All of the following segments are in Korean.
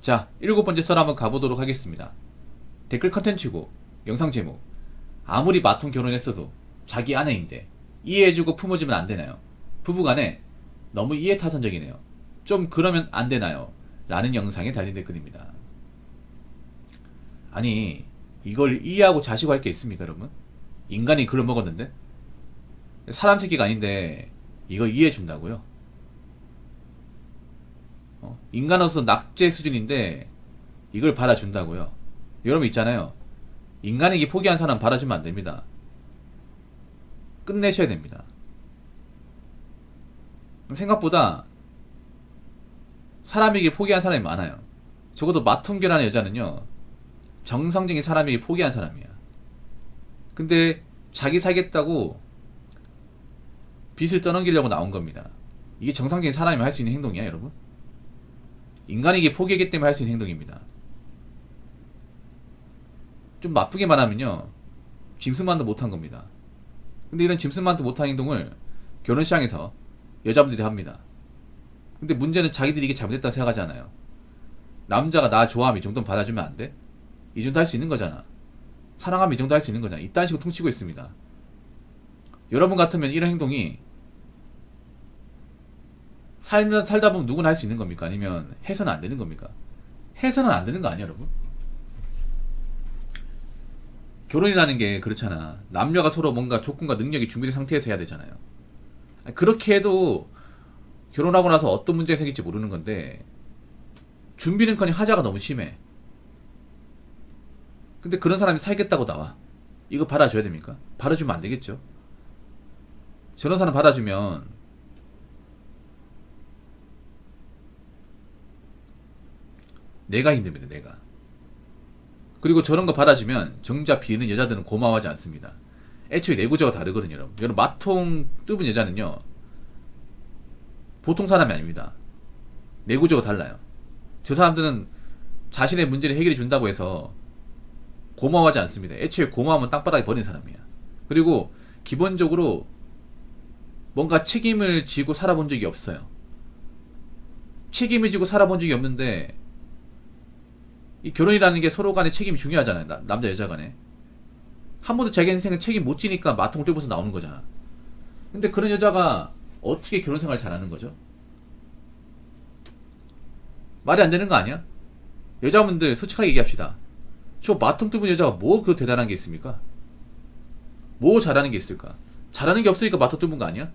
자, 7번째 썰 한번 가보도록 하겠습니다. 댓글 컨텐츠고 영상 제목, 아무리 마통 결혼했어도 자기 아내인데 이해해주고 품어주면 안 되나요? 부부간에 너무 이해타산적이네요. 좀 그러면 안 되나요? 라는 영상에 달린 댓글입니다. 아니, 이걸 이해하고 자시고 할 게 있습니까, 여러분? 인간이 글을 먹었는데? 사람 새끼가 아닌데 이걸 이해해준다고요? 인간으로서 낙제 수준인데 이걸 받아준다고요? 여러분 있잖아요. 인간에게 포기한 사람 받아주면 안 됩니다. 끝내셔야 됩니다. 생각보다 사람에게 포기한 사람이 많아요. 적어도 마통결하는 여자는요, 정상적인 사람에게 포기한 사람이야. 근데 자기 살겠다고 빚을 떠넘기려고 나온 겁니다. 이게 정상적인 사람이 할 수 있는 행동이야, 여러분? 인간에게 포기했기 때문에 할 수 있는 행동입니다. 좀 나쁘게 말하면요, 짐승만도 못한 겁니다. 근데 이런 짐승만도 못한 행동을 결혼시장에서 여자분들이 합니다. 근데 문제는 자기들이 이게 잘못됐다고 생각하지 않아요. 남자가 나 좋아하면 이 정도는 받아주면 안 돼? 이 정도 할 수 있는 거잖아. 사랑하면 이 정도 할 수 있는 거잖아. 이딴 식으로 퉁치고 있습니다. 여러분 같으면 이런 행동이 살다 보면 누구나 할 수 있는 겁니까? 아니면 해서는 안 되는 겁니까? 해서는 안 되는 거 아니야, 여러분? 결혼이라는 게 그렇잖아. 남녀가 서로 뭔가 조건과 능력이 준비된 상태에서 해야 되잖아요. 그렇게 해도 결혼하고 나서 어떤 문제가 생길지 모르는 건데, 준비는커녕 하자가 너무 심해. 근데 그런 사람이 살겠다고 나와. 이거 받아줘야 됩니까? 받아주면 안 되겠죠? 저런 사람 받아주면 내가 힘듭니다, 내가. 그리고 저런 거 받아주면 정작 비리는 여자들은 고마워하지 않습니다. 애초에 내구조가 다르거든요, 여러분. 여러분, 마통 뚫은 여자는요, 보통 사람이 아닙니다. 내구조가 달라요. 저 사람들은 자신의 문제를 해결해 준다고 해서 고마워하지 않습니다. 애초에 고마움은 땅바닥에 버린 사람이야. 그리고 기본적으로 뭔가 책임을 지고 살아본 적이 없어요. 책임을 지고 살아본 적이 없는데, 이 결혼이라는 게 서로 간에 책임이 중요하잖아요. 남자 여자 간에. 한 번도 자기 인생은 책임 못 지니까 마통을 뚫어서 나오는 거잖아. 근데 그런 여자가 어떻게 결혼 생활을 잘하는 거죠? 말이 안 되는 거 아니야? 여자분들 솔직하게 얘기합시다. 저 마통 뚫은 여자가 뭐 그 대단한 게 있습니까? 뭐 잘하는 게 있을까? 잘하는 게 없으니까 마통 뚫은 거 아니야?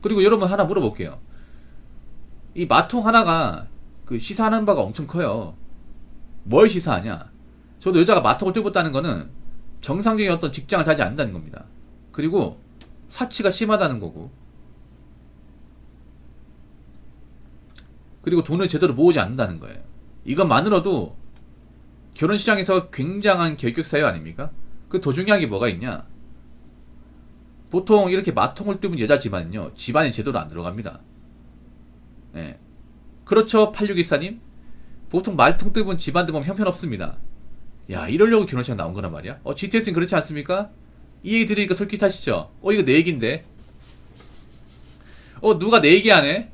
그리고 여러분 하나 물어볼게요. 이 마통 하나가 그 시사하는 바가 엄청 커요. 뭘 시사하냐? 저도 여자가 마통을 뚫었다는 거는 정상적인 어떤 직장을 다니지 않는다는 겁니다. 그리고 사치가 심하다는 거고, 그리고 돈을 제대로 모으지 않는다는 거예요. 이것만으로도 결혼시장에서 굉장한 결격사유 아닙니까? 그 더 중요한 게 뭐가 있냐? 보통 이렇게 마통을 뚫은 여자 집안은요, 집안이 제대로 안 들어갑니다. 예. 그렇죠, 8614님? 보통 말통 뚫은 집안들 보면 형편없습니다. 야, 이러려고 결혼식 나온 거란 말이야? GTS는 그렇지 않습니까? 이 얘기 들으니까 솔깃하시죠? 이거 내 얘기인데? 누가 내 얘기 하네?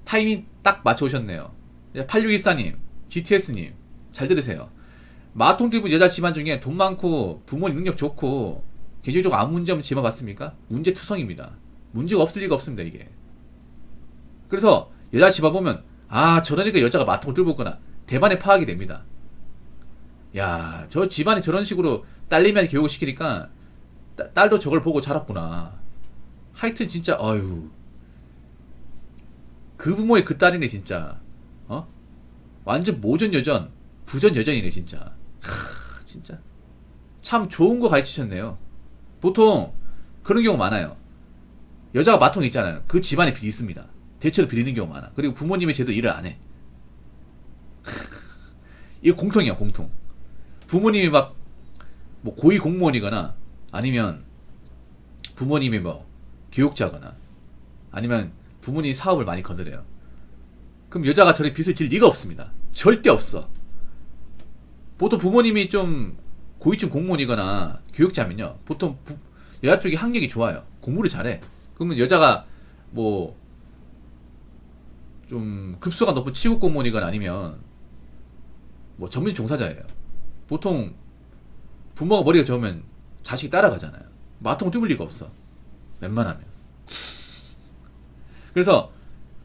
타이밍 딱 맞춰오셨네요. 8614님, GTS님, 잘 들으세요. 마통 뚫은 여자 집안 중에 돈 많고 부모님 능력 좋고 개인적으로 아무 문제 없는 집안 맞습니까? 문제투성입니다. 문제가 없을 리가 없습니다, 이게. 그래서 여자 집안 보면, 저러니까 여자가 마통을 뚫었구나. 대반에 파악이 됩니다. 야, 저 집안이 저런 식으로 딸내미한테 교육을 시키니까 딸도 저걸 보고 자랐구나. 하여튼 진짜 그 부모의 그 딸이네 진짜. 완전 모전 여전, 부전 여전이네 진짜. 진짜 참 좋은 거 가르치셨네요. 보통 그런 경우 많아요. 여자가 마통 있잖아요. 그 집안에 비리 있습니다. 대체로 비리는 경우 많아. 그리고 부모님이 제대로 일을 안 해. 이거 공통이야, 공통. 부모님이 막 뭐 고위 공무원이거나, 아니면 부모님이 뭐 교육자거나, 아니면 부모님이 사업을 많이 거느려요. 그럼 여자가 저리 빚을 질 리가 없습니다. 절대 없어. 보통 부모님이 좀 고위층 공무원이거나 교육자면요, 보통 여자 쪽이 학력이 좋아요. 공부를 잘해. 그러면 여자가 뭐 좀 급수가 높은 치국 공무원이건 아니면 뭐 전문 종사자예요. 보통 부모가 머리가 좋으면 자식이 따라가잖아요. 마통 뚫을 리가 없어. 웬만하면. 그래서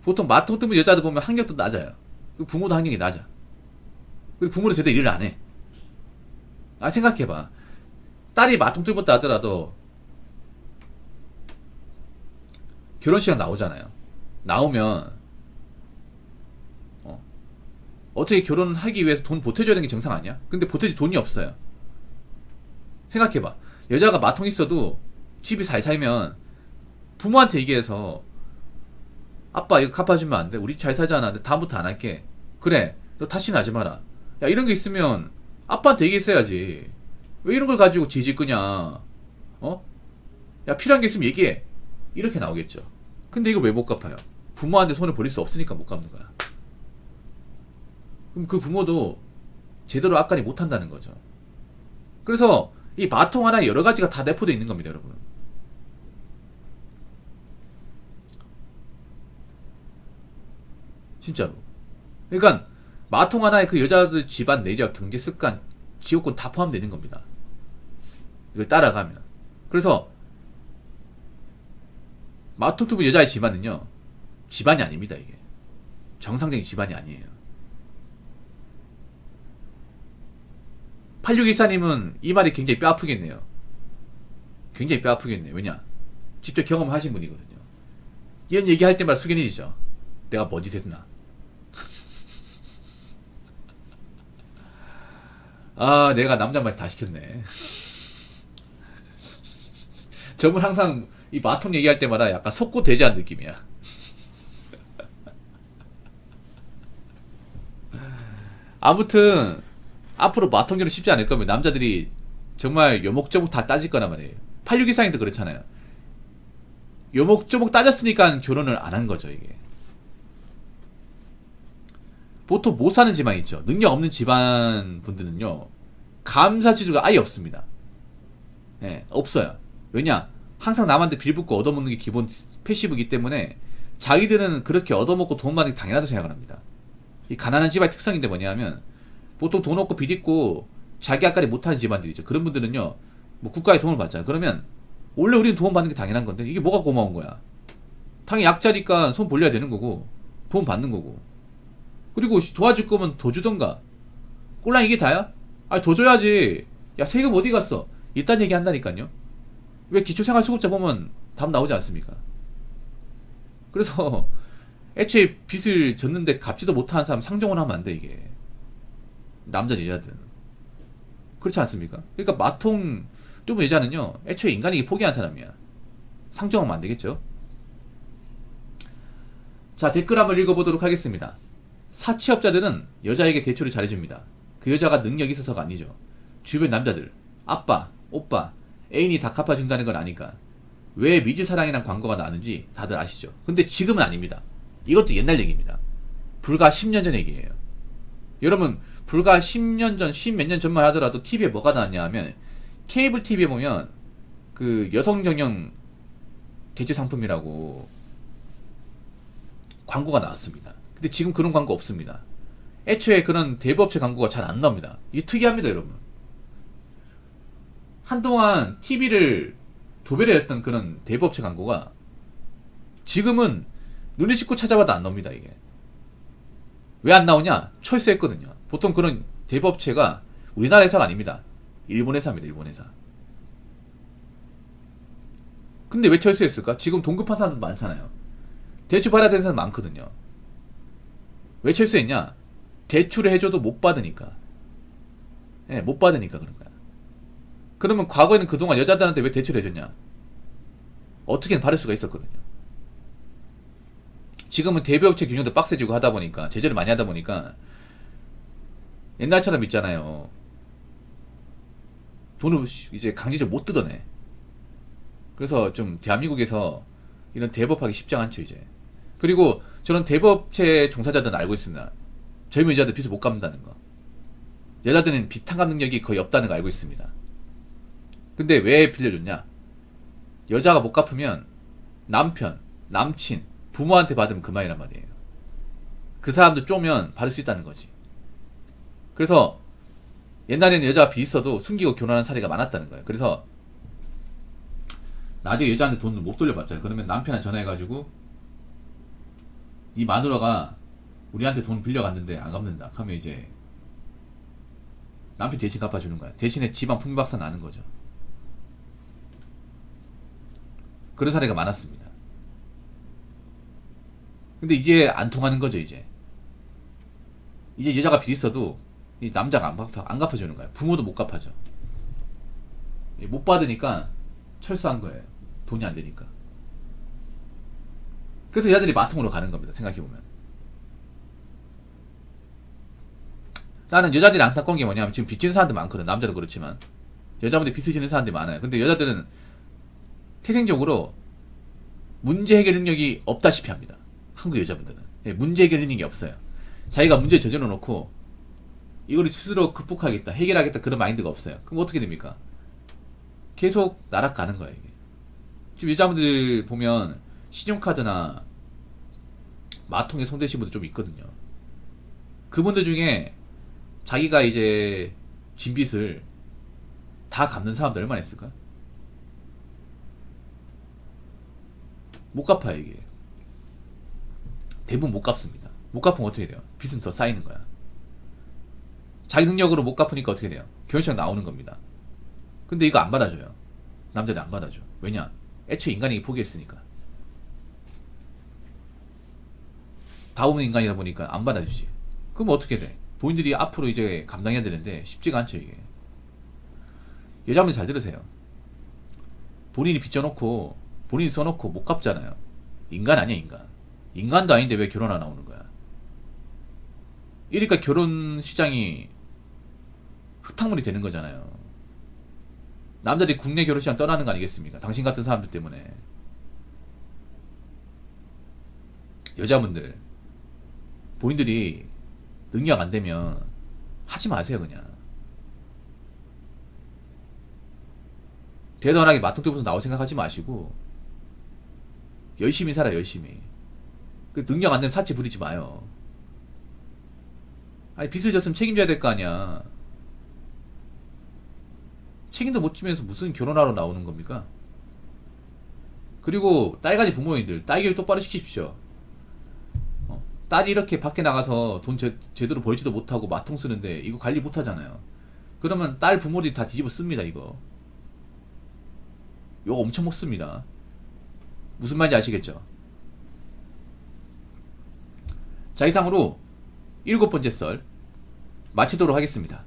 보통 마통 뚫는 여자들 보면 학력도 낮아요. 부모도 학력이 낮아. 그리고 부모도 제대로 일을 안 해. 아, 생각해봐. 딸이 마통 뚫었다 하더라도 결혼식에 나오잖아요. 나오면 어떻게 결혼하기 위해서 돈 보태줘야 되는 게 정상 아니야? 근데 보태줄 돈이 없어요. 생각해봐. 여자가 마통 있어도 집이 잘 살면 부모한테 얘기해서 아빠 이거 갚아주면 안 돼? 우리 잘 살잖아. 근데 다음부터 안 할게. 그래. 너 다시는 하지 마라. 야, 이런 게 있으면 아빠한테 얘기했어야지. 왜 이런 걸 가지고 질질 끄냐? 야, 필요한 게 있으면 얘기해. 이렇게 나오겠죠. 근데 이거 왜 못 갚아요? 부모한테 손을 버릴 수 없으니까 못 갚는 거야. 그럼 그 부모도 제대로 앞가림 못 한다는 거죠. 그래서 이 마통 하나에 여러 가지가 다 내포되어 있는 겁니다, 여러분. 진짜로. 그러니까 마통 하나에 그 여자들 집안 내력, 경제 습관, 지역권 다 포함되는 겁니다. 이걸 따라가면. 그래서 마통투부 여자의 집안은요, 집안이 아닙니다, 이게. 정상적인 집안이 아니에요. 8614님은 이 말이 굉장히 뼈 아프겠네요. 굉장히 뼈 아프겠네요. 왜냐? 직접 경험하신 분이거든요. 이런 얘기할 때마다 숙연해지죠. 내가 뭔짓 했나? 아, 내가 남자 말 다 시켰네. 저분 항상 이 마통 얘기할 때마다 약간 속고 대지한 느낌이야. 아무튼 앞으로 마통 결혼 쉽지 않을 거면 남자들이 정말 요목조목 다 따질 거란 말이에요. 8614님도 그렇잖아요. 요목조목 따졌으니까 결혼을 안 한 거죠, 이게. 보통 못 사는 집안 있죠. 능력 없는 집안 분들은요, 감사 지수가 아예 없습니다. 예, 없어요. 왜냐? 항상 남한테 빌붙고 얻어먹는 게 기본 패시브이기 때문에 자기들은 그렇게 얻어먹고 돈 받는 게 당연하다고 생각을 합니다. 이 가난한 집안의 특성인데 뭐냐면, 보통 돈 없고 빚 있고 자기 앞가림 못하는 집안들이죠. 그런 분들은요, 뭐 국가의 도움을 받잖아요. 그러면 원래 우리는 도움 받는 게 당연한 건데 이게 뭐가 고마운 거야? 당연히 약자니까 손 벌려야 되는 거고 도움 받는 거고. 그리고 도와줄 거면 더 주던가. 꼴랑 이게 다야? 아니, 더 줘야지. 야, 세금 어디 갔어? 이딴 얘기 한다니까요. 왜 기초생활수급자 보면 답 나오지 않습니까? 그래서 애초에 빚을 졌는데 갚지도 못하는 사람 상정을 하면 안 돼, 이게. 남자 여자든 그렇지 않습니까? 그러니까 마통 뚜부 여자는요, 애초에 인간에게 포기한 사람이야. 상정하면 안 되겠죠? 자, 댓글 한번 읽어보도록 하겠습니다. 사채업자들은 여자에게 대출을 잘해줍니다. 그 여자가 능력이 있어서가 아니죠. 주변 남자들, 아빠, 오빠, 애인이 다 갚아준다는 걸 아니까 왜 미지사랑이란 광고가 나왔는지 다들 아시죠? 근데 지금은 아닙니다. 이것도 옛날 얘기입니다. 불과 10년 전 얘기예요. 여러분, 불과 10년 전, 10몇 년 전만 하더라도 TV에 뭐가 나왔냐 하면, 케이블 TV에 보면 그 여성 전용 대체 상품이라고 광고가 나왔습니다. 근데 지금 그런 광고 없습니다. 애초에 그런 대부업체 광고가 잘 안 나옵니다. 이게 특이합니다, 여러분. 한동안 TV를 도배를 했던 그런 대부업체 광고가 지금은 눈을 씻고 찾아봐도 안 나옵니다, 이게. 왜 안 나오냐? 철수했거든요. 보통 그런 대부업체가 우리나라 회사가 아닙니다. 일본 회사입니다, 일본 회사. 근데 왜 철수했을까? 지금 동급한 사람들 많잖아요. 대출 받아야 되는 사람 많거든요. 왜 철수했냐? 대출을 해줘도 못 받으니까. 예, 못 받으니까 그런 거야. 그러면 과거에는 그동안 여자들한테 왜 대출을 해줬냐? 어떻게든 받을 수가 있었거든요. 지금은 대부업체 규정도 빡세지고 하다 보니까, 제재를 많이 하다 보니까 옛날처럼 있잖아요. 돈을 이제 강제적으로 못 뜯어내. 그래서 좀 대한민국에서 이런 대법하기 쉽지 않죠, 이제. 그리고 저는 대법체 종사자들은 알고 있습니다. 젊은 여자들 빚을 못 갚는다는 거. 여자들은 빚 탕감 능력이 거의 없다는 거 알고 있습니다. 근데 왜 빌려줬냐? 여자가 못 갚으면 남편, 남친, 부모한테 받으면 그만이란 말이에요. 그 사람도 쪼면 받을 수 있다는 거지. 그래서 옛날에는 여자가 빚 있어도 숨기고 결혼하는 사례가 많았다는 거예요. 그래서 나중에 여자한테 돈을 못 돌려받잖아요. 그러면 남편한테 전화해가지고 이 마누라가 우리한테 돈 빌려갔는데 안 갚는다. 그러면 이제 남편 대신 갚아주는 거야. 대신에 집안 풍비박산 나는 거죠. 그런 사례가 많았습니다. 근데 이제 안 통하는 거죠. 이제 여자가 빚 있어도 이 남자가 안 갚아주는 거야. 부모도 못 갚아줘. 못 받으니까 철수한 거예요. 돈이 안 되니까. 그래서 여자들이 마통으로 가는 겁니다. 생각해보면. 나는 여자들이 안타까운 게 뭐냐면 지금 빚지는 사람들 많거든. 남자도 그렇지만 여자분들 빚을 지는 사람들이 많아요. 근데 여자들은 태생적으로 문제 해결 능력이 없다시피 합니다. 한국 여자분들은 문제 해결 능력이 없어요. 자기가 문제 저질러 놓고 이걸 스스로 극복하겠다, 해결하겠다 그런 마인드가 없어요. 그럼 어떻게 됩니까? 계속 나락가는 거야 이게. 지금 여자분들 보면 신용카드나 마통에 손대신 분들 좀 있거든요. 그분들 중에 자기가 이제 진 빚을 다 갚는 사람들 얼마나 있을까? 못 갚아요 이게. 대부분 못 갚습니다. 못 갚으면 어떻게 돼요? 빚은 더 쌓이는 거야. 자기 능력으로 못 갚으니까 어떻게 돼요? 결혼식 나오는 겁니다. 근데 이거 안 받아줘요. 남자들 안 받아줘. 왜냐? 애초에 인간에게 포기했으니까. 다 없는 인간이다 보니까 안 받아주지. 그럼 어떻게 돼? 본인들이 앞으로 이제 감당해야 되는데 쉽지가 않죠 이게. 여자분들 잘 들으세요. 본인이 빚져놓고 본인이 써놓고 못 갚잖아요. 인간 아니야 인간. 인간도 아닌데 왜 결혼 안 나오는 거야? 이러니까 결혼 시장이 흙탕물이 되는 거잖아요. 남자들이 국내 결혼 시장 떠나는 거 아니겠습니까? 당신 같은 사람들 때문에. 여자분들 본인들이 능력 안 되면 하지 마세요 그냥. 대단하게 마통되고서 나올 생각하지 마시고 열심히 살아 열심히. 그 능력 안 되면 사치 부리지 마요. 아니 빚을 졌으면 책임져야 될 거 아니야. 책임도 못 지면서 무슨 결혼하러 나오는 겁니까? 그리고 딸가지 부모님들 딸 교육 똑바로 시키십시오. 딸이 이렇게 밖에 나가서 돈 제대로 벌지도 못하고 마통 쓰는데 이거 관리 못하잖아요. 그러면 딸 부모들이 다 뒤집어 씁니다 이거. 욕 엄청 먹습니다. 무슨 말인지 아시겠죠? 자, 이상으로 7번째 썰 마치도록 하겠습니다.